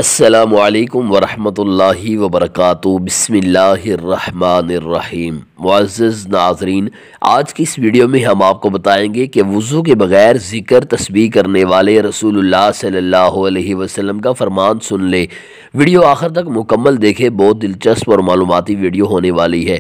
السلام علیکم ورحمۃ اللہ وبرکاتہ۔ بسم اللہ الرحمن الرحیم۔ معزز ناظرین، آج کی اس ویڈیو میں ہم آپ کو بتائیں گے کہ وضو کے بغیر ذکر تسبیح کرنے والے رسول اللہ صلی اللہ علیہ وسلم کا فرمان سن لے۔ ویڈیو آخر تک مکمل دیکھیں، بہت دلچسپ اور معلوماتی ویڈیو ہونے والی ہے۔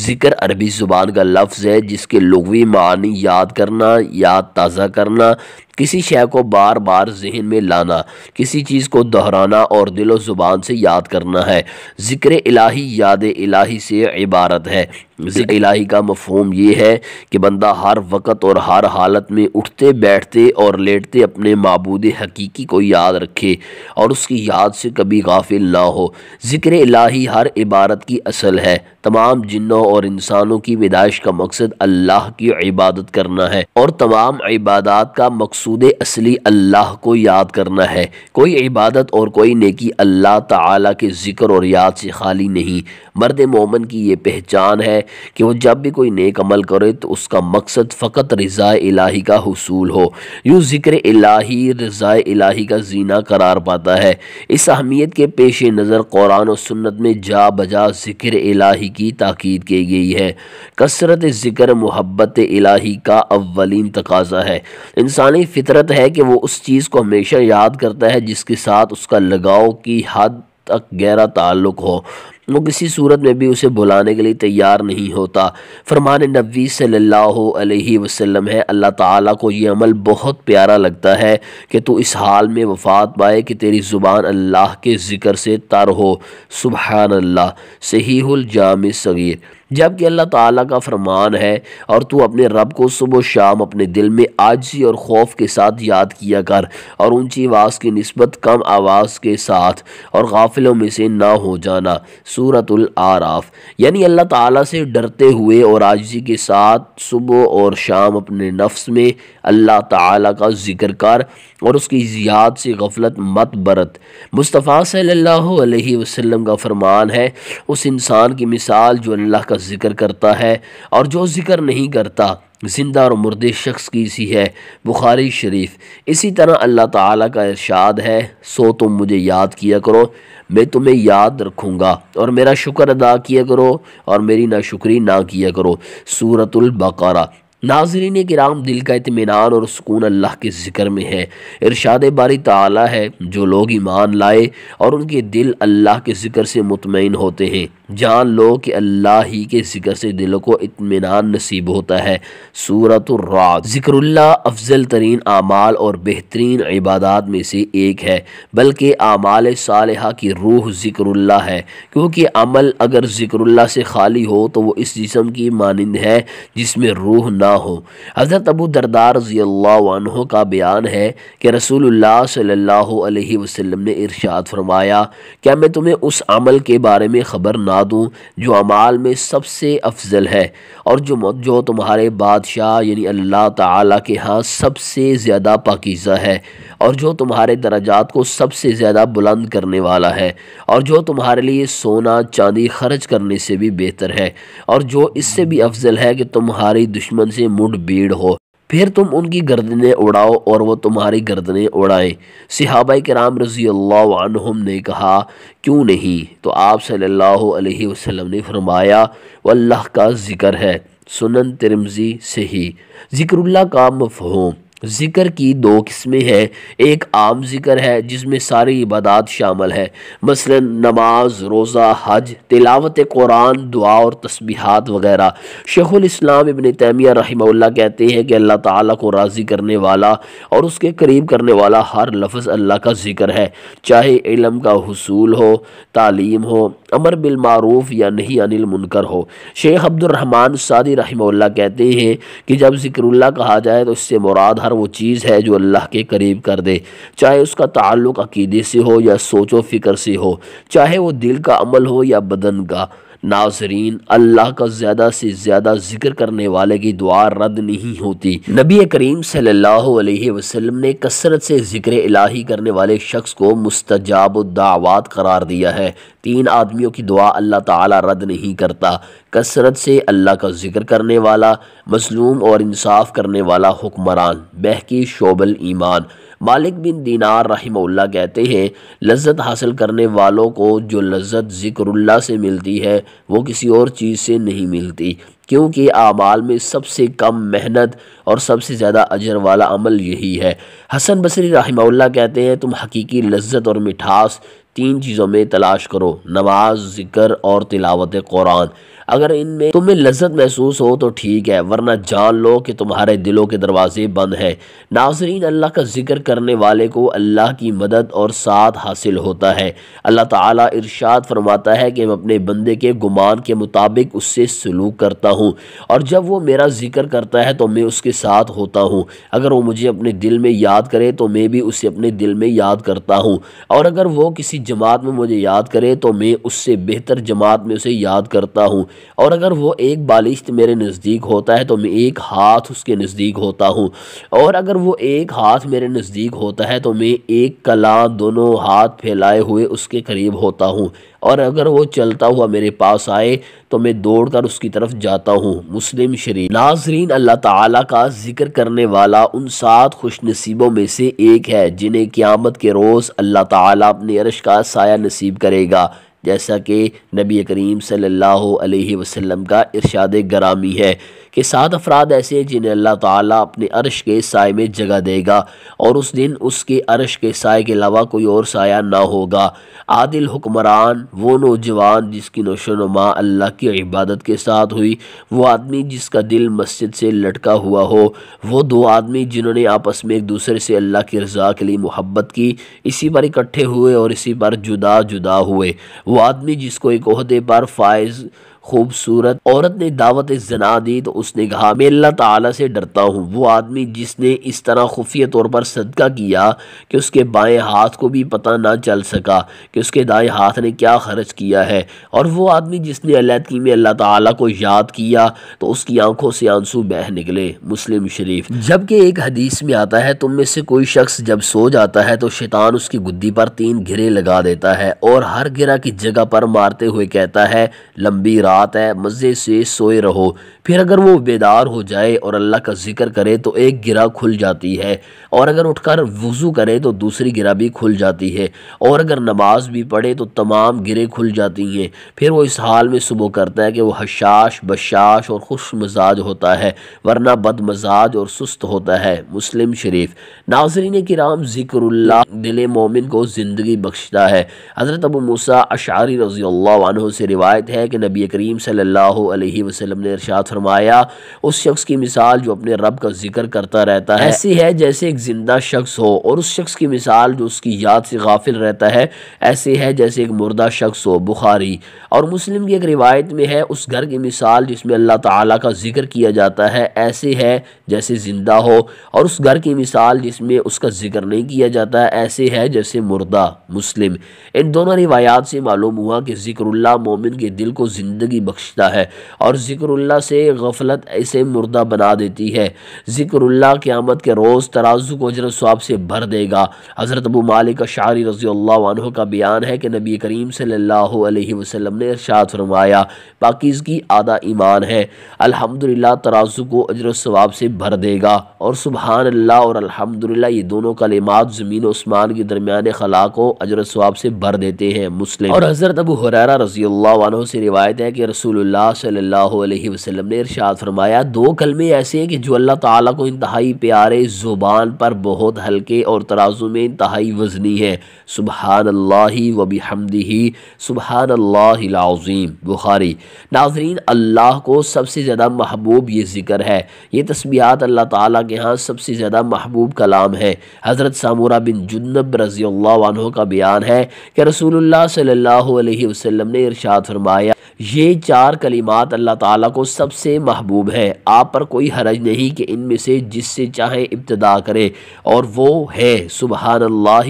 ذکر عربی زبان کا لفظ ہے جس کے لغوی معنی یاد کرنا، یاد تازہ کرنا، کسی شے کو بار بار ذہن میں لانا، کسی چیز کو دہرانا اور دل و زبان سے یاد کرنا ہے۔ ذکر الہی یاد الہی سے عبارت ہے۔ ذکر الہی کا مفہوم یہ ہے کہ بندہ ہر وقت اور ہر حالت میں اٹھتے بیٹھتے اور لیٹتے اپنے معبود حقیقی کو یاد رکھے اور اس کی یاد سے کبھی غافل نہ ہو۔ ذکر الہی ہر عبادت کی اصل ہے۔ تمام جنوں اور انسانوں کی پیدائش کا مقصد اللہ کی عبادت کرنا ہے اور تمام عبادات کا مقصود اصلی اللہ کو یاد کرنا ہے۔ کوئی عبادت اور کوئی نیکی اللہ تعالیٰ کے ذکر اور یاد سے خالی نہیں۔ مرد مومن کی یہ پہچان ہے کہ وہ جب بھی کوئی نیک عمل کرے تو اس کا مقصد فقط رضا الہی کا حصول ہو۔ یوں ذکر الہی رضا الہی کا زینہ قرار پاتا ہے۔ اس اہمیت کے پیش نظر قرآن و سنت میں جا بجا ذکر الہی کی تاکید کی گئی ہے۔ کثرت ذکر محبت الہی کا اولین تقاضا ہے۔ انسانی فطرت ہے کہ وہ اس چیز کو ہمیشہ یاد کرتا ہے جس کے ساتھ اس کا لگاؤ کی حد تک گہرا تعلق ہو۔ وہ کسی صورت میں بھی اسے بھلانے کے لیے تیار نہیں ہوتا۔ فرمان نبی صلی اللہ علیہ وسلم ہے، اللہ تعالیٰ کو یہ عمل بہت پیارا لگتا ہے کہ تو اس حال میں وفات پائے کہ تیری زبان اللہ کے ذکر سے تر ہو۔ سبحان اللہ۔ صحیح الجامع صغیر۔ جبکہ اللہ تعالیٰ کا فرمان ہے، اور تو اپنے رب کو صبح و شام اپنے دل میں عاجزی اور خوف کے ساتھ یاد کیا کر، اور اونچی آواز کی نسبت کم آواز کے ساتھ، اور غافلوں میں سے نہ ہو جانا۔ سورۃ الاعراف۔ یعنی اللہ تعالیٰ سے ڈرتے ہوئے اور عاجزی کے ساتھ صبح اور شام اپنے نفس میں اللہ تعالیٰ کا ذکر کر اور اس کی یاد سے غفلت مت برت۔ مصطفیٰ صلی اللہ علیہ وسلم کا فرمان ہے، اس انسان کی مثال جو اللہ کا ذکر کرتا ہے اور جو ذکر نہیں کرتا، زندہ اور مردے شخص کی سی ہے۔ بخاری شریف۔ اسی طرح اللہ تعالیٰ کا ارشاد ہے، سو تم مجھے یاد کیا کرو، میں تمہیں یاد رکھوں گا، اور میرا شکر ادا کیا کرو اور میری ناشکری نہ کیا کرو۔ سورۃ البقرہ۔ ناظرین کرام، دل کا اطمینان اور سکون اللہ کے ذکر میں ہے۔ ارشاد باری تعالیٰ ہے، جو لوگ ایمان لائے اور ان کے دل اللہ کے ذکر سے مطمئن ہوتے ہیں، جان لو کہ اللہ ہی کے ذکر سے دلوں کو اطمینان نصیب ہوتا ہے۔ سورۃ الرعد۔ ذکر اللہ افضل ترین اعمال اور بہترین عبادات میں سے ایک ہے، بلکہ اعمال صالحہ کی روح ذکر اللہ ہے، کیونکہ عمل اگر ذکر اللہ سے خالی ہو تو وہ اس جسم کی مانند ہے جس میں روح نہ ہو۔ حضرت ابو درداء رضی اللہ عنہ کا بیان ہے کہ رسول اللہ صلی اللہ علیہ وسلم نے ارشاد فرمایا، کیا میں تمہیں اس عمل کے بارے میں خبر نہ دوں جو اعمال میں سب سے افضل ہے، اور جو تمہارے بادشاہ یعنی اللہ تعالیٰ کے ہاں سب سے زیادہ پاکیزہ ہے، اور جو تمہارے درجات کو سب سے زیادہ بلند کرنے والا ہے، اور جو تمہارے لیے سونا چاندی خرچ کرنے سے بھی بہتر ہے، اور جو اس سے بھی افضل ہے کہ تمہاری دشمن سے مڈ بھیڑ ہو، پھر تم ان کی گردنیں اڑاؤ اور وہ تمہاری گردنیں اڑائیں۔ صحابہ کرام رضی اللہ عنہم نے کہا، کیوں نہیں؟ تو آپ صلی اللہ علیہ وسلم نے فرمایا، وہ اللہ کا ذکر ہے۔ سنن ترمذی صحیح۔ ذکر اللہ کا مفہوم۔ ذکر کی دو قسمیں ہیں۔ ایک عام ذکر ہے جس میں ساری عبادات شامل ہے، مثلا نماز، روزہ، حج، تلاوت قرآن، دعا اور تسبیحات وغیرہ۔ شیخ الاسلام ابن تیمیہ رحمہ اللہ کہتے ہیں کہ اللہ تعالیٰ کو راضی کرنے والا اور اس کے قریب کرنے والا ہر لفظ اللہ کا ذکر ہے، چاہے علم کا حصول ہو، تعلیم ہو، امر بالمعروف یا نہی عن المنکر ہو۔ شیخ عبد الرحمن سعدی رحمہ اللہ کہتے ہیں کہ جب ذکر اللہ کہا جائے تو اس سے مراد ہر وہ چیز ہے جو اللہ کے قریب کر دے، چاہے اس کا تعلق عقیدے سے ہو یا سوچ و فکر سے ہو، چاہے وہ دل کا عمل ہو یا بدن کا۔ ناظرین، اللہ کا زیادہ سے زیادہ ذکر کرنے والے کی دعا رد نہیں ہوتی۔ نبی کریم صلی اللہ علیہ وسلم نے کثرت سے ذکر الہی کرنے والے شخص کو مستجاب الدعوات قرار دیا ہے۔ 3 آدمیوں کی دعا اللہ تعالیٰ رد نہیں کرتا: کثرت سے اللہ کا ذکر کرنے والا، مظلوم اور انصاف کرنے والا حکمران۔ بہقی شعب الایمان۔ مالک بن دینار رحمہ اللہ کہتے ہیں لذت حاصل کرنے والوں کو جو لذت ذکر اللہ سے ملتی ہے وہ کسی اور چیز سے نہیں ملتی، کیونکہ اعمال میں سب سے کم محنت اور سب سے زیادہ اجر والا عمل یہی ہے۔ حسن بصری رحمہ اللہ کہتے ہیں تم حقیقی لذت اور مٹھاس 3 چیزوں میں تلاش کرو: نماز، ذکر اور تلاوت قرآن۔ اگر ان میں تمہیں لذت محسوس ہو تو ٹھیک ہے، ورنہ جان لو کہ تمہارے دلوں کے دروازے بند ہیں۔ ناظرین، اللہ کا ذکر کرنے والے کو اللہ کی مدد اور ساتھ حاصل ہوتا ہے۔ اللہ تعالیٰ ارشاد فرماتا ہے کہ میں اپنے بندے کے گمان کے مطابق اس سے سلوک کرتا ہوں، اور جب وہ میرا ذکر کرتا ہے تو میں اس کے ساتھ ہوتا ہوں۔ اگر وہ مجھے اپنے دل میں یاد کرے تو میں بھی اسے اپنے دل میں یاد کرتا ہوں، اور اگر وہ کسی جماعت میں مجھے یاد کرے تو میں اس سے بہتر جماعت میں اسے یاد کرتا ہوں، اور اگر وہ ایک بالشت میرے نزدیک ہوتا ہے تو میں ایک ہاتھ اس کے نزدیک ہوتا ہوں، اور اگر وہ ایک ہاتھ میرے نزدیک ہوتا ہے تو میں ایک کلاں دونوں ہاتھ پھیلائے ہوئے اس کے قریب ہوتا ہوں، اور اگر وہ چلتا ہوا میرے پاس آئے تو میں دوڑ کر اس کی طرف جاتا ہوں۔ مسلم شریف۔ ناظرین، اللہ تعالیٰ کا ذکر کرنے والا ان 7 خوش نصیبوں میں سے ایک ہے جنہیں قیامت کے روز اللہ تعالیٰ اپنے عرش کا سایہ نصیب کرے گا، جیسا کہ نبی کریم صلی اللہ علیہ وسلم کا ارشاد گرامی ہے کہ 7 افراد ایسے ہیں جنہیں اللہ تعالیٰ اپنے عرش کے سائے میں جگہ دے گا، اور اس دن اس کے عرش کے سائے کے علاوہ کوئی اور سایہ نہ ہوگا۔ عادل حکمران، وہ نوجوان جس کی نشو و نما اللہ کی عبادت کے ساتھ ہوئی، وہ آدمی جس کا دل مسجد سے لٹکا ہوا ہو، وہ 2 آدمی جنہوں نے آپس میں ایک دوسرے سے اللہ کی رضا کے لیے محبت کی، اسی پر اکٹھے ہوئے اور اسی پر جدا جدا ہوئے، وہ آدمی جس کو ایک عہدے پر فائز خوبصورت عورت نے دعوت زنا دی تو اس نے کہا میں اللہ تعالیٰ سے ڈرتا ہوں، وہ آدمی جس نے اس طرح خفیہ طور پر صدقہ کیا کہ اس کے بائیں ہاتھ کو بھی پتہ نہ چل سکا کہ اس کے دائیں ہاتھ نے کیا خرچ کیا ہے، اور وہ آدمی جس نے علیحدگی میں اللہ تعالیٰ کو یاد کیا تو اس کی آنکھوں سے آنسو بہہ نکلے۔ مسلم شریف۔ جبکہ ایک حدیث میں آتا ہے تم میں سے کوئی شخص جب سو جاتا ہے تو شیطان اس کی گدی پر 3 گرے لگا دیتا ہے، اور ہر گرہ کی جگہ پر مارتے ہوئے کہتا ہے لمبی رات ہے، مزے سے سوئے رہو۔ پھر اگر وہ بیدار ہو جائے اور اللہ کا ذکر کرے تو ایک گرہ کھل جاتی ہے، اور اگر اٹھ کر وضو کرے تو دوسری گرہ بھی کھل جاتی ہے، اور اگر نماز بھی پڑھے تو تمام گرے کھل جاتی ہیں۔ پھر وہ اس حال میں صبح کرتا ہے کہ وہ حشاش، بشاش اور خوش مزاج ہوتا ہے، ورنہ بد مزاج اور سست ہوتا ہے۔ مسلم شریف۔ ناظرین کرام، ذکر اللہ دل مومن کو زندگی بخشتا ہے۔ حضرت ابو موسیٰ اشعری رضی اللہ عنہ سے روایت ہے کہ نبی کریم صلی اللہ علیہ وسلم نے ارشاد فرمایا اس شخص کی مثال جو اپنے رب کا ذکر کرتا رہتا ہے ایسی ہے جیسے ایک زندہ شخص ہو، اور اس شخص کی مثال جو اس کی یاد سے غافل رہتا ہے ایسے ہے جیسے ایک مردہ شخص ہو۔ بخاری۔ اور مسلم کی ایک روایت میں ہے اس گھر کی مثال جس میں اللہ تعالیٰ کا ذکر کیا جاتا ہے ایسے ہے جیسے زندہ ہو، اور اس گھر کی مثال جس میں اس کا ذکر نہیں کیا جاتا ہے ایسے ہے جیسے مردہ۔ مسلم۔ ان دونوں روایات سے معلوم ہوا کہ ذکر اللہ مومن کے دل کو زندگی بخشتا ہے، اور ذکر اللہ سے غفلت اسے مردہ بنا دیتی ہے۔ ذکر اللہ قیامت کے روز ترازو کو اجر و ثواب سے بھر دے گا۔ حضرت ابو مالک اشعری رضی اللہ عنہ کا بیان ہے کہ نبی کریم صلی اللہ علیہ وسلم نے ارشاد فرمایا پاکیزگی آدھا ایمان ہے۔ الحمدللہ ترازو کو اجر و ثواب سے بھر دے گا، اور سبحان اللہ اور الحمدللہ یہ دونوں کلمات زمین و اسمان کے درمیان خلا کو اجر و ثواب سے بھر دیتے ہیں۔ مسلم۔ اور حضرت ابو ہریرہ رضی اللہ عنہ سے روایت ہے کہ رسول اللہ صلی اللہ علیہ وسلم نے ارشاد فرمایا 2 کلمے ایسے ہیں کہ جو اللہ تعالیٰ کو انتہائی پیارے، زبان پر بہت ہلکے اور ترازو میں انتہائی وزنی ہے: سبحان اللہ و بحمدہ، سبحان اللہ العظیم۔ بخاری۔ ناظرین، اللہ کو سب سے زیادہ محبوب یہ ذکر ہے، یہ تسبیحات اللہ تعالیٰ کے ہاں سب سے زیادہ محبوب کلام ہے۔ حضرت سامورہ بن جندب رضی اللہ عنہ کا بیان ہے کہ رسول اللہ صلی اللہ علیہ وسلم نے ارشاد فرمایا یہ 4 کلمات اللہ تعالیٰ کو سب سے محبوب ہے، آپ پر کوئی حرج نہیں کہ ان میں سے جس سے چاہے ابتدا کرے، اور وہ ہے سبحان اللہ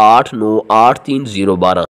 8983 012।